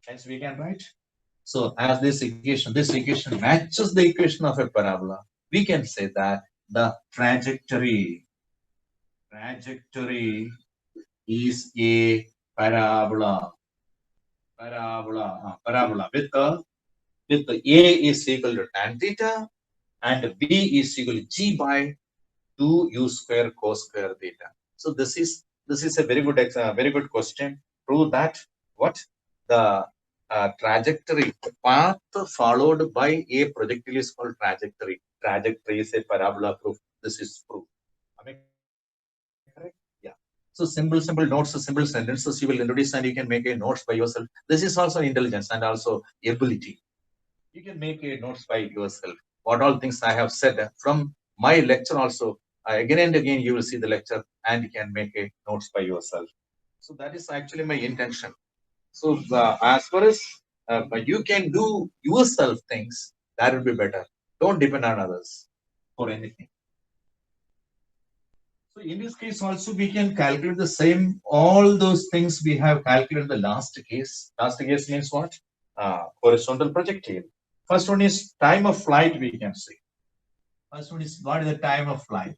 Hence we can write. So as this equation matches the equation of a parabola, we can say that the trajectory is a parabola with the a is equal to tan theta and b is equal to g by 2 u square cos square theta. So this is a very good question. Prove that what the trajectory, the path followed by a projectile is called trajectory. Trajectory is a parabola proof. This is proof. Am I correct? Yeah. So simple notes, simple sentences you will introduce and you can make a notes by yourself. This is also intelligence and also ability. You can make a notes by yourself. What all things I have said from my lecture also, again and again you will see the lecture and you can make a notes by yourself. So that is actually my intention. So as far as you can do yourself things, that will be better. Don't depend on others for anything. So in this case also we can calculate the same, all those things we have calculated in the last case. Last case means what? Horizontal projectile. First one is time of flight, we can say. First one is what is the time of flight?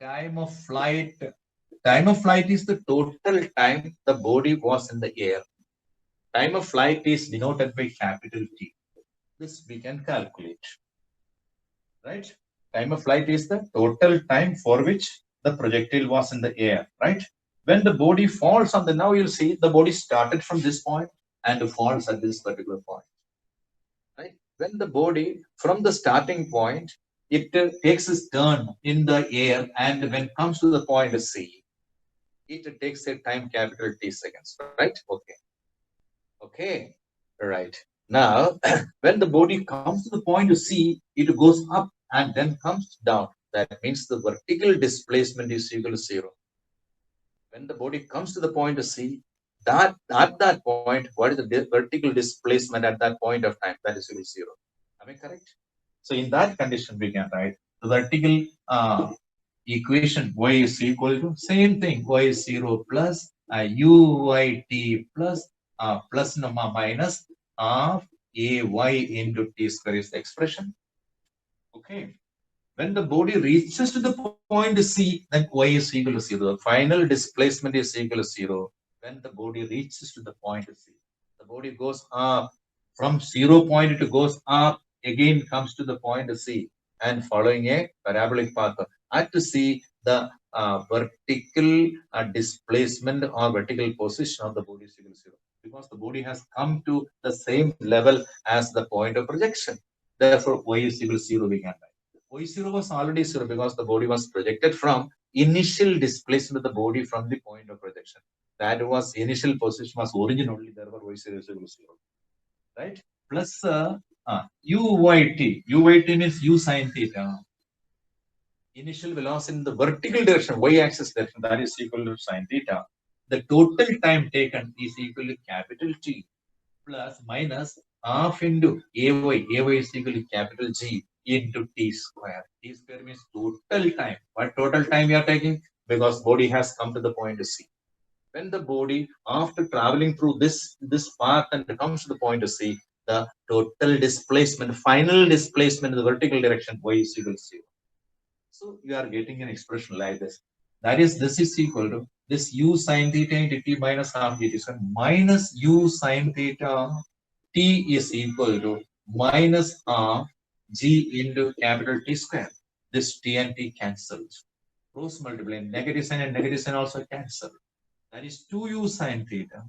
Time of flight. Time of flight is the total time the body was in the air. Time of flight is denoted by capital T. This we can calculate. Right? Time of flight is the total time for which the projectile was in the air, right? When the body falls on the, now you'll see the body started from this point and falls at this particular point, right? When the body from the starting point, it takes its turn in the air, and when it comes to the point C, it takes a time capital T seconds, right? Okay. Okay. Right. Now, when the body comes to the point to C, it goes up and then comes down. That means the vertical displacement is equal to 0. When the body comes to the point to C, that at that point, what is the vertical displacement at that point of time? That is equal to 0. Am I correct? So in that condition, we can write the vertical equation y is equal to same thing, y is 0 plus uyt plus plus minus of ay into t square is the expression. Okay. When the body reaches to the point C, then y is equal to 0. The final displacement is equal to 0. When the body reaches to the point C, the body goes up. From 0 point, it goes up, again comes to the point C, and following a parabolic path. At C, the vertical displacement or vertical position of the body is equal to 0. Because the body has come to the same level as the point of projection. Therefore, y is equal to 0 we can write. Y0 was already 0 because the body was projected from initial displacement of the body from the point of projection. That was initial position was origin only, therefore Y0 is equal to 0. Right? Plus uyt means u sine theta. Initial velocity in the vertical direction, y-axis direction, that is equal to sine theta. The total time taken is equal to capital T plus minus half into ay is equal to capital G into t square. T square means total time. What total time you are taking? Because body has come to the point C. When the body, after traveling through this path and comes to the point C, the total displacement, final displacement in the vertical direction, y is equal to 0. So you are getting an expression like this. That is, this is equal to this u sine theta into t minus half gt. So minus u sine theta t is equal to minus half g into capital T square. This t and t cancels. Cross multiply. Negative sign and negative sign also cancel. That is 2u sine theta.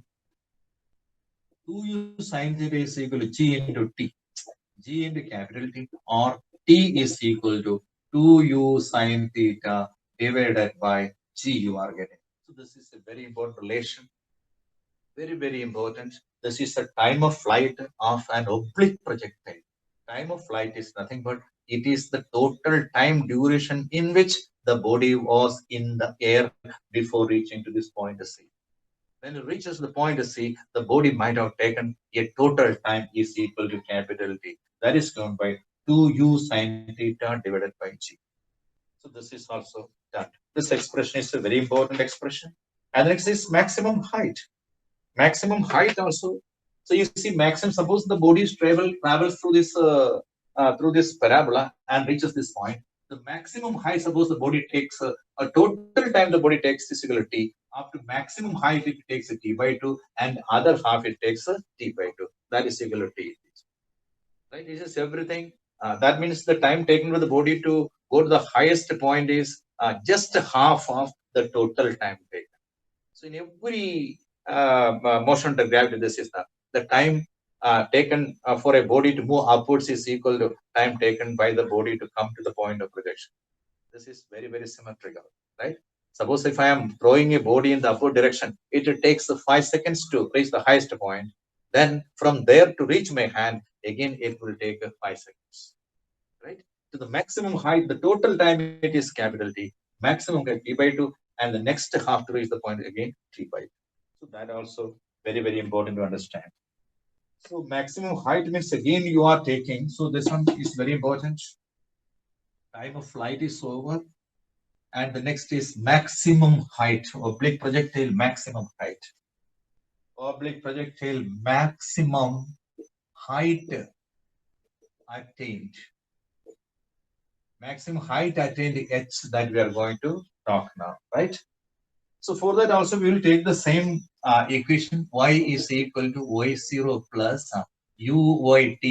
2u sine theta is equal to g into t. G into capital T, or t is equal to 2u sine theta divided by g you are getting. So this is a very important relation. Very, very important. This is the time of flight of an oblique projectile. Time of flight is nothing but it is the total time duration in which the body was in the air before reaching to this point C. When it reaches the point C, the body might have taken a total time is equal to capital T. That is given by 2u sine theta divided by g. So this is also done. This expression is a very important expression. And next is maximum height. maximum height also. So you see, maximum. Suppose the body travels through this parabola and reaches this point. The maximum height. Suppose the body takes a total time the body takes is equal to t. Up to maximum height it takes a t by 2, and other half it takes a t by 2. That is equal to t. Right? This is everything. That means the time taken by the body to go to the highest point is just half of the total time taken. So in every motion to gravity, this is the time taken for a body to move upwards is equal to time taken by the body to come to the point of projection. This is very, very symmetrical, right? Suppose if I am throwing a body in the upward direction, it takes 5 seconds to reach the highest point. Then from there to reach my hand, again it will take 5 seconds, right? To the maximum height, the total time it is capital T, maximum t by 2, and the next half to reach the point again t by 2. So that also very, very important to understand. So maximum height means again you are taking. So this one is very important. Time of flight is over, and the next is maximum height, oblique projectile maximum height. Oblique projectile maximum height attained. Maximum height attained h that we are going to talk now, right? So for that also we will take the same equation. Y is equal to y0 plus uyt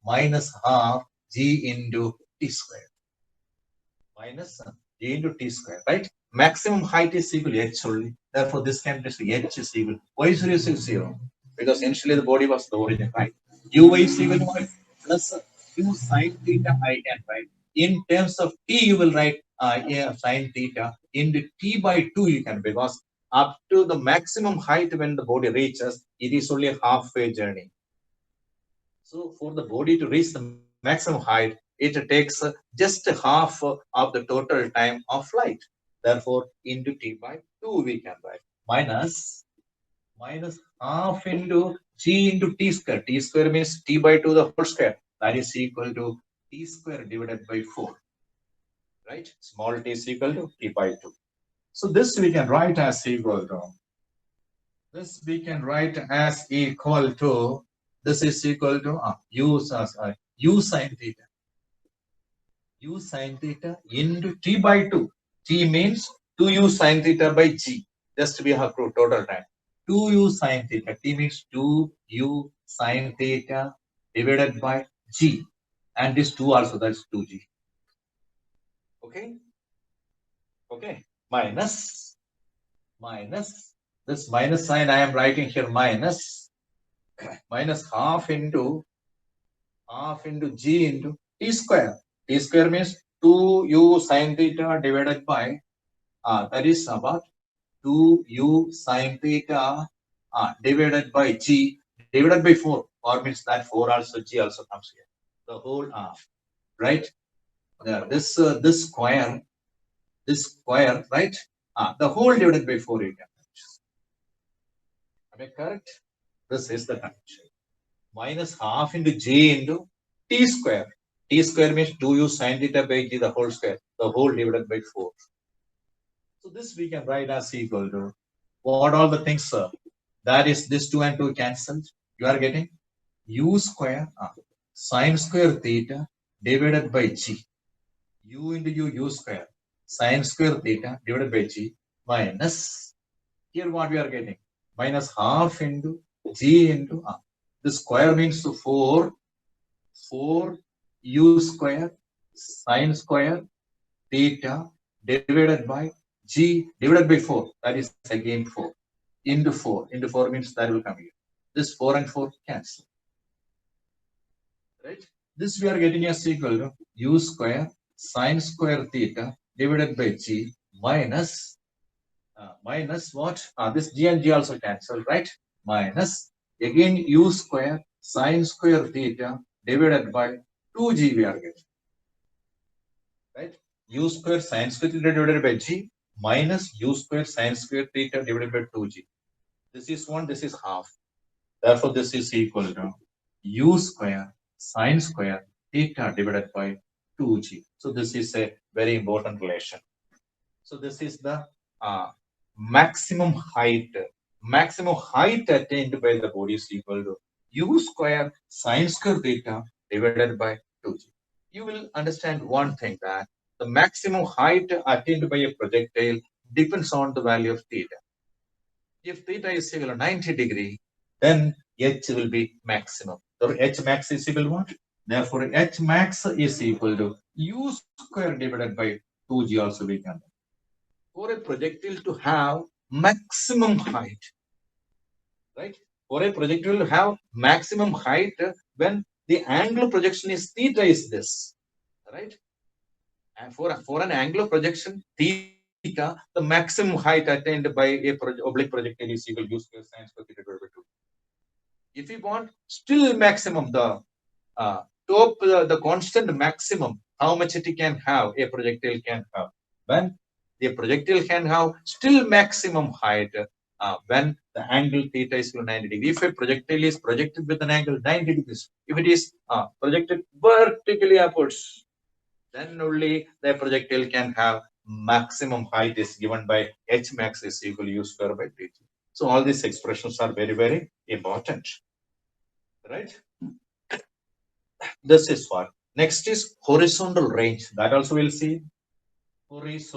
minus half g into t square minus g into t square, right? Maximum height is equal to h only. Therefore, this can be h is equal. Y0 is 0 because initially the body was the origin, right? Uy is equal to what? Plus u sine theta I can write. In terms of t, you will write sine theta into t by 2 you can, because up to the maximum height when the body reaches, it is only a halfway journey. So for the body to reach the maximum height, it takes just half of the total time of flight. Therefore, into t by 2 we can write minus half into g into t square. T square means t by 2 the whole square. That is equal to t square divided by 4. Right? Small t is equal to t by 2. So this we can write as equal to. This we can write as equal to. This is equal to u sine theta. U sine theta into t by 2. T means 2u sine theta by g. Just we have proved total time. 2u sine theta. T means 2u sine theta divided by g. And this 2 also, that's 2g. Okay? Okay. Minus this minus sign I am writing here minus half into g into t square. T square means 2u sine theta divided by that is about 2u sine theta divided by g divided by 4. 4 means that 4 also g also comes here. The whole right? This square, right? The whole divided by 4 you can. Am I correct? This is the condition. Minus half into j into t square. T square means 2u sine theta by g the whole square. The whole divided by 4. So this we can write as equal to what all the things, sir? That is this 2 and 2 cancelled. You are getting u square sine square theta divided by g. U into u square sine square theta divided by g minus, here what we are getting, minus half into g into the square means 4 u square sine square theta divided by g divided by 4. That is again 4 into 4. Into 4 means that will come here. This 4 and 4 cancel. Right? This we are getting as equal to u square sine square theta divided by g minus what? This g and g also cancel, right? Minus again u square sine square theta divided by 2g we are getting. Right? U square sine square theta divided by g minus u square sine square theta divided by 2g. This is 1, this is half. Therefore, this is equal to u square sine square theta divided by 2g. So this is a very important relation. So this is the maximum height. Maximum height attained by the body is equal to u square sine square theta divided by 2g. You will understand one thing, that the maximum height attained by a projectile depends on the value of theta. If theta is equal to 90 degree, then h will be maximum. So h max is equal to what? Therefore, h max is equal to u square divided by 2g also we can. For a projectile to have maximum height, right? For a projectile to have maximum height, when the angle of projection is theta is this, right? And for an angle of projection theta, the maximum height attained by a oblique projectile is equal to u square sine square theta divided by 2. If we want still maximum, the top, the constant maximum, how much it can have, a projectile can have, when the projectile can have still maximum height when the angle theta is equal to 90 degrees. If a projectile is projected with an angle 90 degrees, if it is projected vertically upwards, then only the projectile can have maximum height is given by h max is equal to u square by dt. So all these expressions are very, very important, right? This is what. Next is horizontal range. That also we'll see. Horizontal